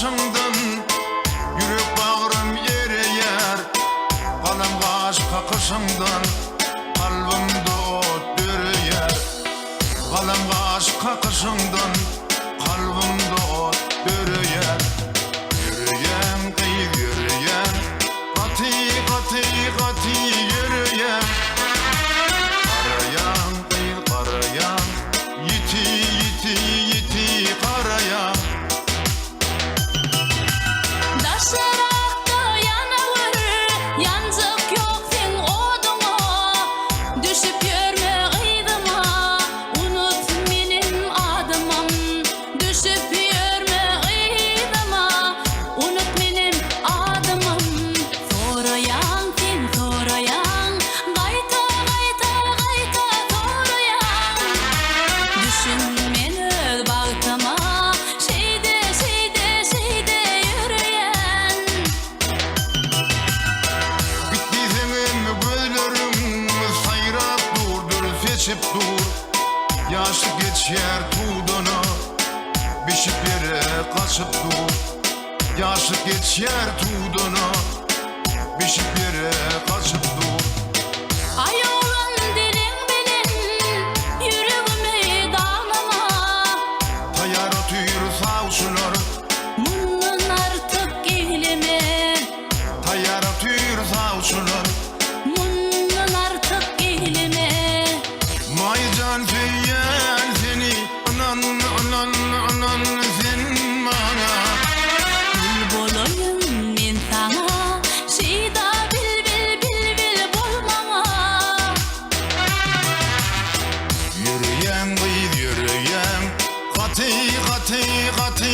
bakışından yürek bağrım ereyer. Kalem kaş kakışından kalbimde ot döreyer. Kalem kaş kakışından kalbimde ot döreyer. Yürüyen kıyıp yürüyen, katı katı katı yürüyen. Karayan kıyıp karayan, yiti yiti yiti karayan. Daşarakta yanavır, yancık yok sen oduma. Düşüp yürme gıydıma, unut benim adımım. Düşüp yürme gıydıma, unut benim adımım. Sorayan sen sorayan, gayta gayta gayta sorayan. Düşün men öz bağıtıma, şeyde şeyde şeyde yürüyen. Bitti senin gözlerim sayrap durdur, seçip dur. Yaşı geçer tuğdunu, bişip yere kaçıp dur. Yaşı geçer tuğdunu, bişip yere kaçıp dur. Ay oğlan dilin benim, yüreğimi dağlama. Tayar otur savuşulur, Bundan artık eyleme, tayar otur savuşulur. bundan artık eyleme. Maycan feyyal seni, anan anan anan sen bana. Gül bolayım men sana, şeyda bilbil bilbil bolmama. Yürüyen kıyıp yürüyen, katı katı katı